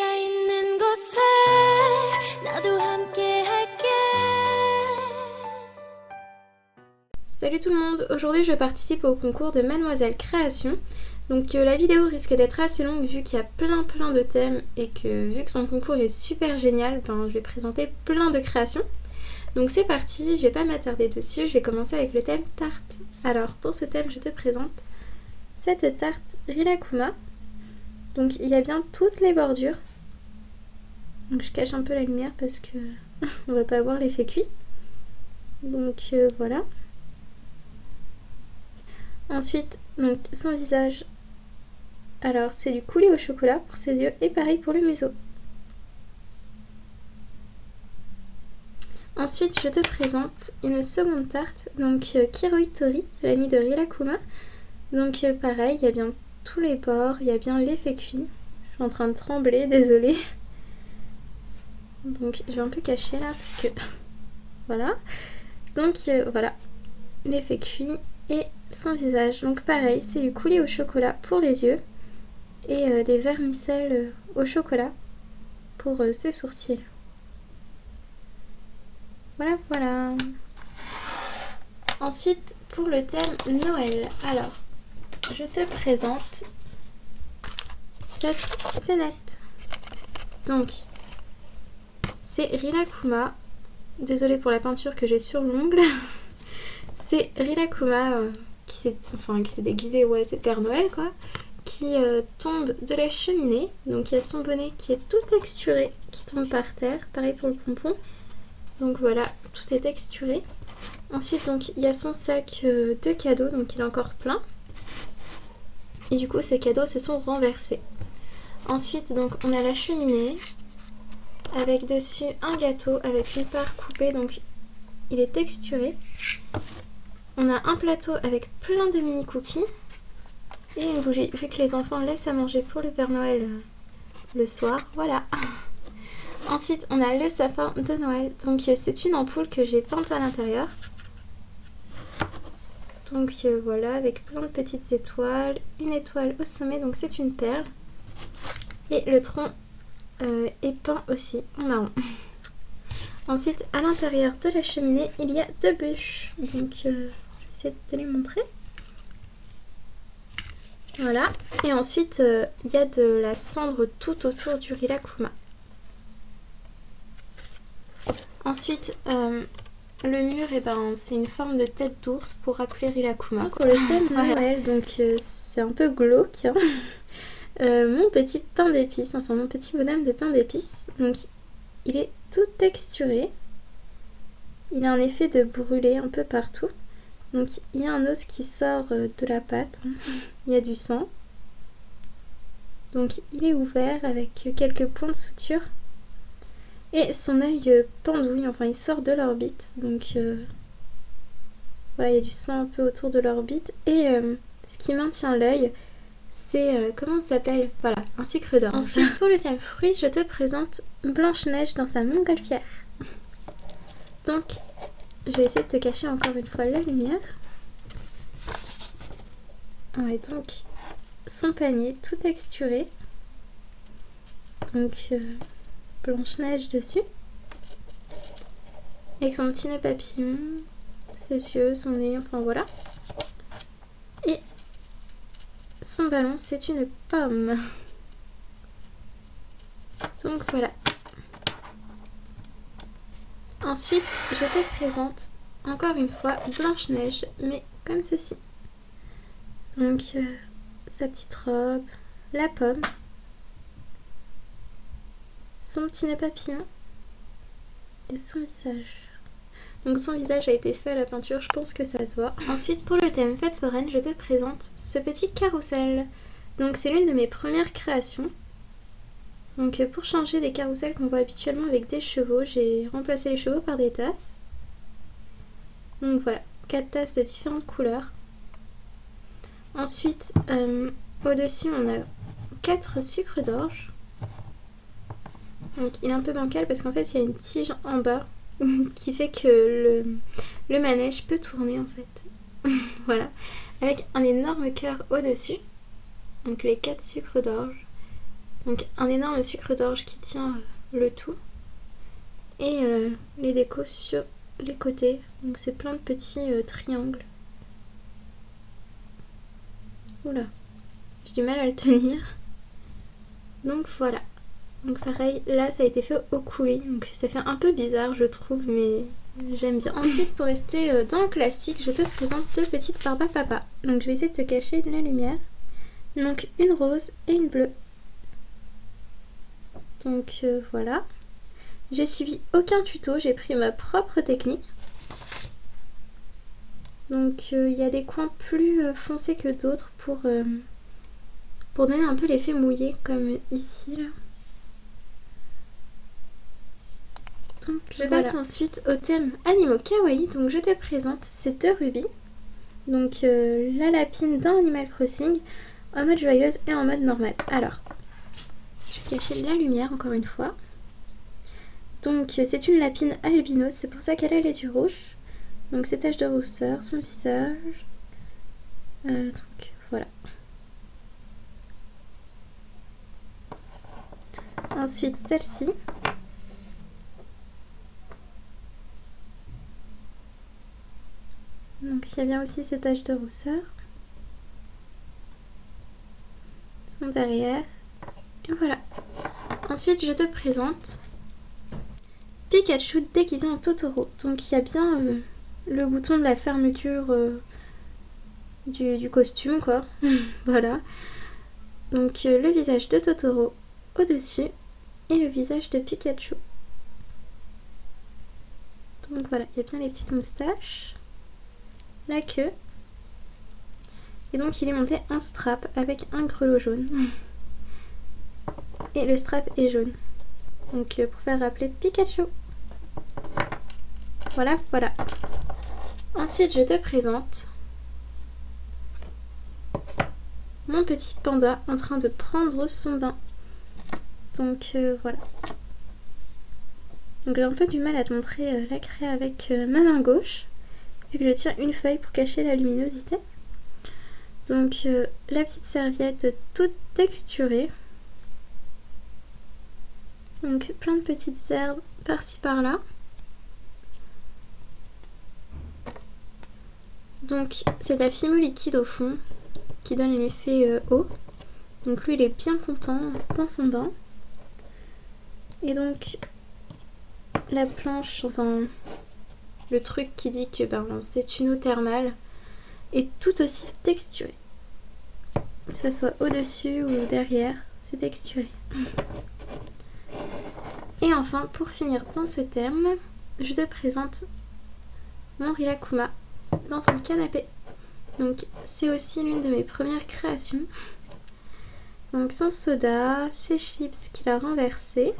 네가 있는 곳에 나도 함께 할게. Salut tout le monde, aujourd'hui je participe au concours de Mademoiselle Création. Donc la vidéo risque d'être assez longue vu qu'il y a plein de thèmes et que vu que son concours est super génial, je vais présenter plein de créations. Donc c'est parti, je vais pas m'attarder dessus, je vais commencer avec le thème tarte. Alors pour ce thème je te présente cette tarte Rilakkuma. Donc il y a bien toutes les bordures. Donc je cache un peu la lumière parce que on va pas voir l'effet cuit. Donc voilà. Ensuite, donc son visage. Alors c'est du coulis au chocolat pour ses yeux et pareil pour le museau. Ensuite, je te présente une seconde tarte, donc Kiroitori, l'ami de Rilakkuma. Donc pareil, il y a bien tous les bords, il y a bien l'effet cuit. Je suis en train de trembler, désolée. Donc je vais un peu cacher là parce que voilà. Donc voilà, l'effet cuit et son visage. Donc pareil, c'est du coulis au chocolat pour les yeux et des vermicelles au chocolat pour ses sourcils. Voilà. Ensuite, pour le thème Noël, alors je te présente cette scénette. Donc c'est Rilakkuma. Désolée pour la peinture que j'ai sur l'ongle. C'est Rilakkuma qui s'est déguisé, ouais, c'est Père Noël quoi, qui tombe de la cheminée. Donc il y a son bonnet qui est tout texturé, qui tombe par terre. Pareil pour le pompon. Donc voilà, tout est texturé. Ensuite donc il y a son sac de cadeaux, donc il est encore plein. Et du coup ces cadeaux se sont renversés. Ensuite donc on a la cheminée avec dessus un gâteau avec une part coupée, donc il est texturé. On a un plateau avec plein de mini cookies et une bougie, vu que les enfants laissent à manger pour le Père Noël le soir, voilà. Ensuite on a le sapin de Noël, donc c'est une ampoule que j'ai peinte à l'intérieur. Donc voilà, avec plein de petites étoiles, une étoile au sommet, donc c'est une perle. Et le tronc est peint aussi en marron. Ensuite, à l'intérieur de la cheminée, il y a deux bûches. Donc, je vais essayer de te les montrer. Voilà. Et ensuite, il y a de la cendre tout autour du Rilakkuma. Ensuite, le mur, c'est une forme de tête d'ours pour rappeler Rilakkuma. Pour le thème de Noël, donc c'est un peu glauque. Hein. Mon petit pain d'épices, enfin mon petit bonhomme de pain d'épices. Donc, il est tout texturé. Il a un effet de brûlé un peu partout. Donc il y a un os qui sort de la pâte. Il y a du sang. Donc il est ouvert avec quelques points de suture. Et son œil pendouille, enfin il sort de l'orbite. Donc voilà, il y a du sang un peu autour de l'orbite. Et ce qui maintient l'œil, c'est, comment ça s'appelle? Voilà, un sucre d'or. Ensuite, pour le thème fruits, je te présente Blanche-Neige dans sa montgolfière. Donc, je vais essayer de te cacher encore une fois la lumière. Ouais, donc, son panier tout texturé. Donc, Blanche-Neige dessus. Avec son petit nœud papillon, ses yeux, son nez, enfin voilà. Et son ballon, c'est une pomme. Donc voilà. Ensuite, je te présente encore une fois Blanche-Neige, mais comme ceci. Donc, sa petite robe, la pomme, son petit nœud papillon et son visage. Donc son visage a été fait à la peinture, je pense que ça se voit. Ensuite, pour le thème fête foraine, je te présente ce petit carrousel. Donc c'est l'une de mes premières créations. Donc pour changer des carousels qu'on voit habituellement avec des chevaux, j'ai remplacé les chevaux par des tasses. Donc voilà, 4 tasses de différentes couleurs. Ensuite, au-dessus on a 4 sucres d'orge. Donc il est un peu bancal parce qu'en fait il y a une tige en bas qui fait que le manège peut tourner en fait. Voilà, avec un énorme cœur au-dessus. Donc les 4 sucres d'orge. Donc un énorme sucre d'orge qui tient le tout. Et les décos sur les côtés. Donc c'est plein de petits triangles. Oula, j'ai du mal à le tenir. Donc voilà. Donc pareil, là ça a été fait au coulis. Donc ça fait un peu bizarre je trouve, mais j'aime bien. Ensuite pour rester dans le classique, je te présente deux petites Barba Papa. Donc je vais essayer de te cacher la lumière. Donc une rose et une bleue. Donc voilà. J'ai suivi aucun tuto, j'ai pris ma propre technique. Donc il y a des coins plus foncés que d'autres pour donner un peu l'effet mouillé comme ici là. Donc je passe ensuite au thème animaux kawaii. Donc je te présente ces deux rubis. Donc la lapine dans Animal Crossing en mode joyeuse et en mode normal. Alors, je vais cacher la lumière encore une fois. Donc c'est une lapine albinos, c'est pour ça qu'elle a les yeux rouges. Donc ses taches de rousseur, son visage. Donc voilà. Ensuite celle-ci. Donc il y a bien aussi ses taches de rousseur. Son derrière. Et voilà. Ensuite je te présente Pikachu déguisé en Totoro. Donc il y a bien le bouton de la fermeture du costume quoi. Voilà. Donc le visage de Totoro au-dessus et le visage de Pikachu. Donc voilà, il y a bien les petites moustaches, la queue. Et donc il est monté en strap avec un grelot jaune. Et le strap est jaune. Donc pour faire rappeler Pikachu. Voilà, voilà. Ensuite je te présente mon petit panda en train de prendre son bain. Donc voilà. Donc j'ai un peu du mal à te montrer la créa avec ma main gauche, vu que je tiens une feuille pour cacher la luminosité. Donc la petite serviette toute texturée. Donc plein de petites herbes par-ci par-là. Donc c'est de la Fimo liquide au fond qui donne l'effet eau. Donc lui il est bien content dans son bain. Et donc la planche, enfin le truc qui dit que c'est une eau thermale est tout aussi texturée. Que ça soit au-dessus ou derrière, c'est texturé. Et enfin pour finir dans ce thème, je te présente mon Rilakkuma dans son canapé. Donc c'est aussi l'une de mes premières créations. Donc son soda, ses chips qu'il a renversé.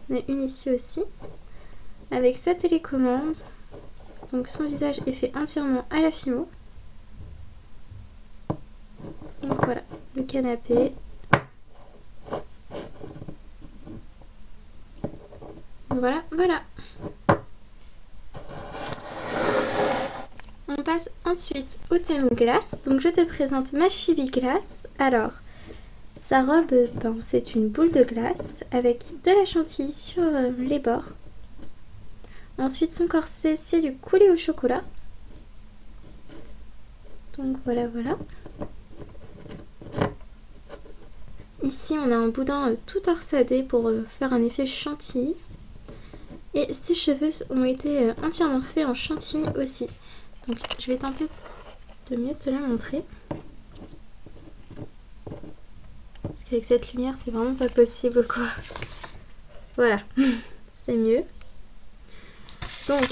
Il y en a une ici aussi. Avec sa télécommande. Donc son visage est fait entièrement à la Fimo. Donc voilà, le canapé. Voilà, voilà. On passe ensuite au thème glace. Donc je te présente ma Chibi glace. Alors, sa robe, c'est une boule de glace avec de la chantilly sur les bords. Ensuite son corset, c'est du coulis au chocolat. Donc voilà, voilà. Ici on a un boudin tout torsadé pour faire un effet chantilly. Et ses cheveux ont été entièrement faits en chantilly aussi. Donc je vais tenter de mieux te la montrer. Parce qu'avec cette lumière c'est vraiment pas possible quoi. Voilà, c'est mieux. Donc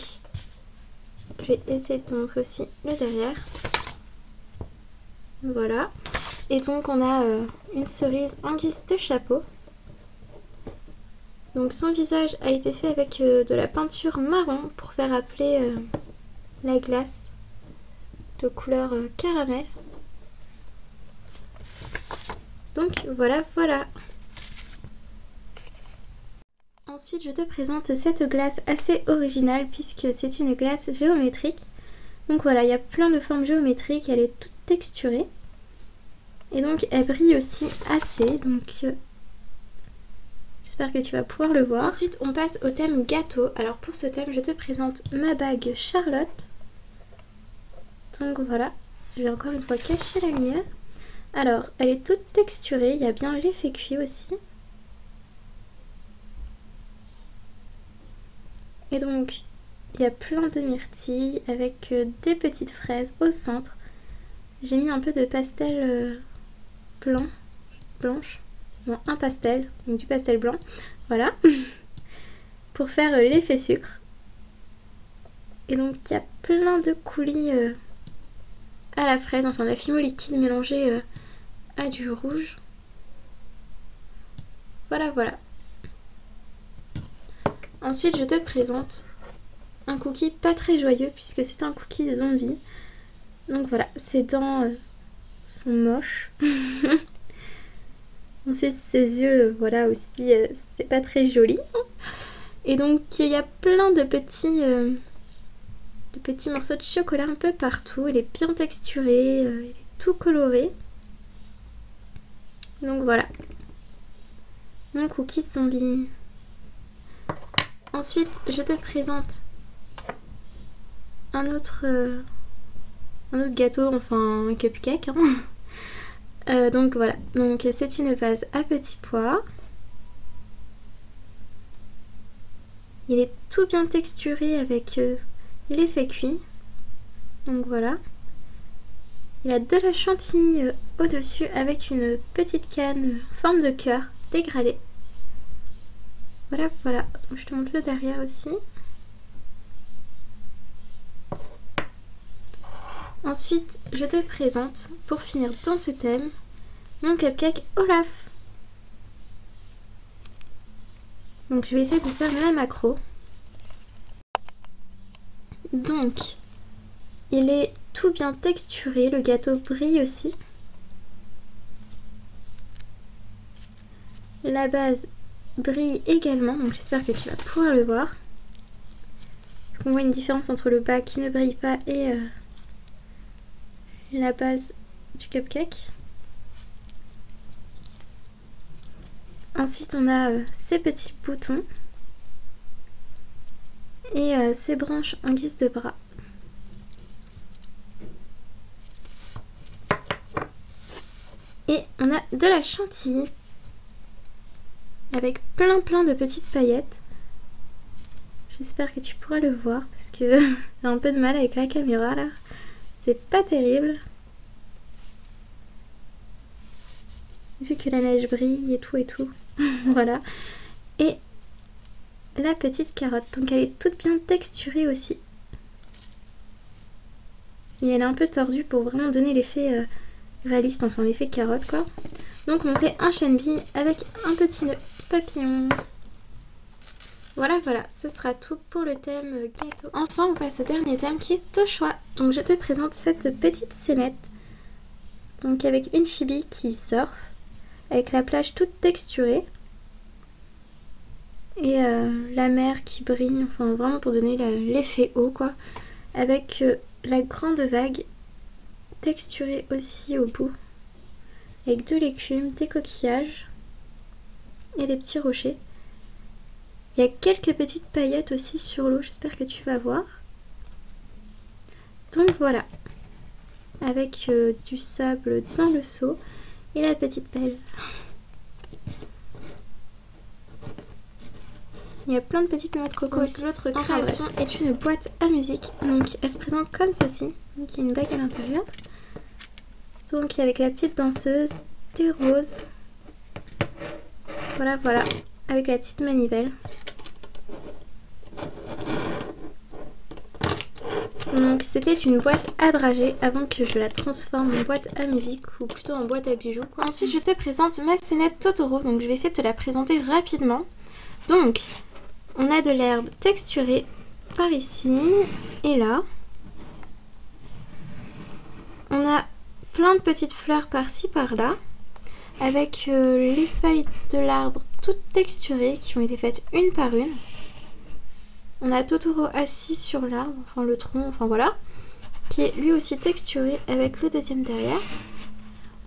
je vais essayer de te montrer aussi le derrière. Voilà. Et donc on a une cerise en guise de chapeau. Donc son visage a été fait avec de la peinture marron pour faire appeler la glace de couleur caramel. Donc voilà, voilà. Ensuite je te présente cette glace assez originale puisque c'est une glace géométrique. Donc voilà, il y a plein de formes géométriques, elle est toute texturée. Et donc elle brille aussi assez, donc j'espère que tu vas pouvoir le voir. Ensuite on passe au thème gâteau. Alors pour ce thème je te présente ma bague Charlotte. Donc voilà, je vais encore une fois cacher la lumière. Alors elle est toute texturée, il y a bien l'effet cuit aussi. Et donc il y a plein de myrtilles avec des petites fraises au centre. J'ai mis un peu de pastel blanche. Non, un pastel, donc du pastel blanc, voilà, pour faire l'effet sucre. Et donc il y a plein de coulis à la fraise, enfin la fimo liquide mélangée à du rouge. Voilà, voilà. Ensuite je te présente un cookie pas très joyeux puisque c'est un cookie zombie. Donc voilà, ses dents sont moches. Ensuite ses yeux, voilà aussi, c'est pas très joli. Et donc il y a plein de petits morceaux de chocolat un peu partout. Il est bien texturé, il est tout coloré. Donc voilà, mon cookie zombie. Ensuite je te présente un autre gâteau, enfin un cupcake. Donc voilà, donc c'est une base à petits pois. Il est tout bien texturé avec l'effet cuit. Donc voilà. Il a de la chantilly au-dessus avec une petite canne en forme de cœur dégradée. Voilà, voilà. Donc, je te montre le derrière aussi. Ensuite, je te présente, pour finir dans ce thème, mon cupcake Olaf. Donc je vais essayer de faire la macro. Donc, il est tout bien texturé, le gâteau brille aussi. La base brille également, donc j'espère que tu vas pouvoir le voir. On voit une différence entre le bas qui ne brille pas et la base du cupcake. Ensuite on a ces petits boutons et ces branches en guise de bras. Et on a de la chantilly avec plein de petites paillettes. J'espère que tu pourras le voir parce que j'ai un peu de mal avec la caméra là. C'est pas terrible. Vu que la neige brille et tout. Voilà. Et la petite carotte. Donc elle est toute bien texturée aussi. Et elle est un peu tordue pour vraiment donner l'effet réaliste, enfin l'effet carotte quoi. Donc monter un chène-bille avec un petit nœud papillon. Voilà, voilà, ce sera tout pour le thème gâteau. Enfin, on passe au dernier thème qui est au choix. Donc je te présente cette petite scénette. Donc avec une chibi qui surfe, avec la plage toute texturée. Et la mer qui brille, enfin vraiment pour donner l'effet eau quoi. Avec la grande vague texturée aussi au bout. Avec de l'écume, des coquillages et des petits rochers. Il y a quelques petites paillettes aussi sur l'eau, j'espère que tu vas voir. Donc voilà, avec du sable dans le seau et la petite pelle. Il y a plein de petites noix de coco aussi. L'autre création est une boîte à musique, donc elle se présente comme ceci. Donc il y a une bague à l'intérieur. Donc avec la petite danseuse, des roses. Voilà, voilà, avec la petite manivelle. Donc c'était une boîte à dragées avant que je la transforme en boîte à musique ou plutôt en boîte à bijoux quoi. Ensuite je te présente ma scénette Totoro, donc je vais essayer de te la présenter rapidement. Donc on a de l'herbe texturée par ici et là. On a plein de petites fleurs par-ci par-là avec les feuilles de l'arbre toutes texturées qui ont été faites une par une. On a Totoro assis sur l'arbre, enfin le tronc, enfin voilà, qui est lui aussi texturé avec le deuxième derrière.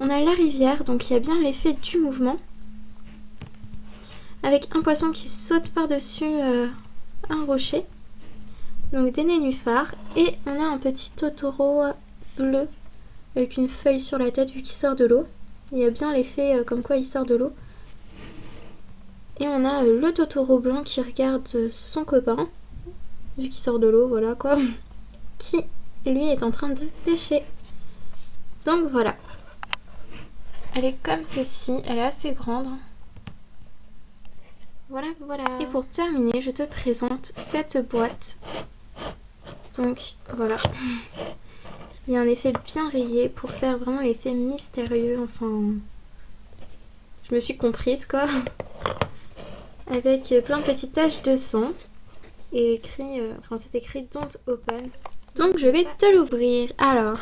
On a la rivière, donc il y a bien l'effet du mouvement. Avec un poisson qui saute par-dessus un rocher. Donc des nénuphars. Et on a un petit Totoro bleu avec une feuille sur la tête vu qu'il sort de l'eau. Il y a bien l'effet comme quoi il sort de l'eau. Et on a le Totoro blanc qui regarde son copain, vu qu'il sort de l'eau, voilà quoi, qui lui est en train de pêcher. Donc voilà. Elle est comme ceci, elle est assez grande. Voilà, voilà. Et pour terminer, je te présente cette boîte. Donc voilà. Il y a un effet bien rayé pour faire vraiment l'effet mystérieux, enfin... Je me suis comprise quoi. Avec plein de petites taches de sang. Et écrit, enfin c'est écrit Don't Open. Donc je vais te l'ouvrir. Alors,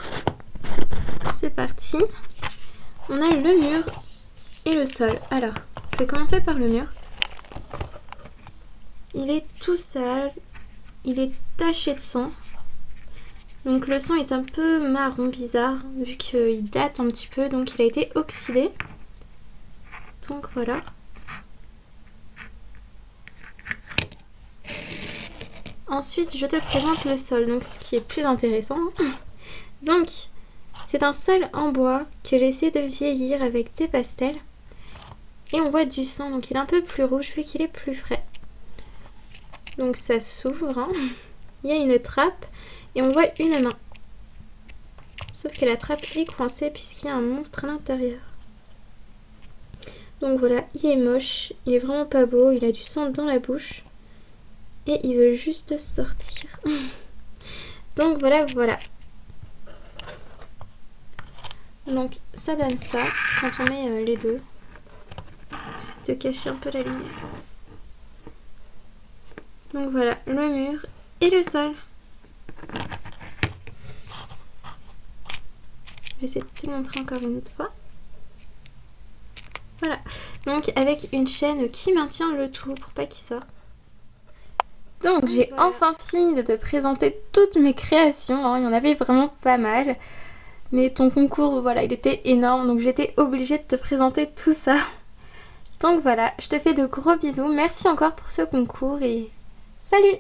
c'est parti. On a le mur et le sol. Alors, je vais commencer par le mur. Il est tout sale. Il est taché de sang. Donc le sang est un peu marron bizarre vu qu'il date un petit peu. Donc il a été oxydé. Donc voilà. Ensuite, je te présente le sol, donc ce qui est plus intéressant. Donc, c'est un sol en bois que j'ai essayé de vieillir avec des pastels. Et on voit du sang, donc il est un peu plus rouge vu qu'il est plus frais. Donc ça s'ouvre, hein. Il y a une trappe et on voit une main. Sauf que la trappe est coincée puisqu'il y a un monstre à l'intérieur. Donc voilà, il est moche, il est vraiment pas beau, il a du sang dans la bouche. Et il veut juste sortir. Donc voilà, voilà. Donc ça donne ça quand on met les deux. J'essaie de cacher un peu la lumière. Donc voilà, le mur et le sol. Je vais essayer de te montrer encore une autre fois. Voilà. Donc avec une chaîne qui maintient le tout pour pas qu'il sorte. Donc j'ai voilà. Enfin fini de te présenter toutes mes créations, hein. Il y en avait vraiment pas mal. Mais ton concours, voilà, il était énorme, donc j'étais obligée de te présenter tout ça. Donc voilà, je te fais de gros bisous, merci encore pour ce concours et salut!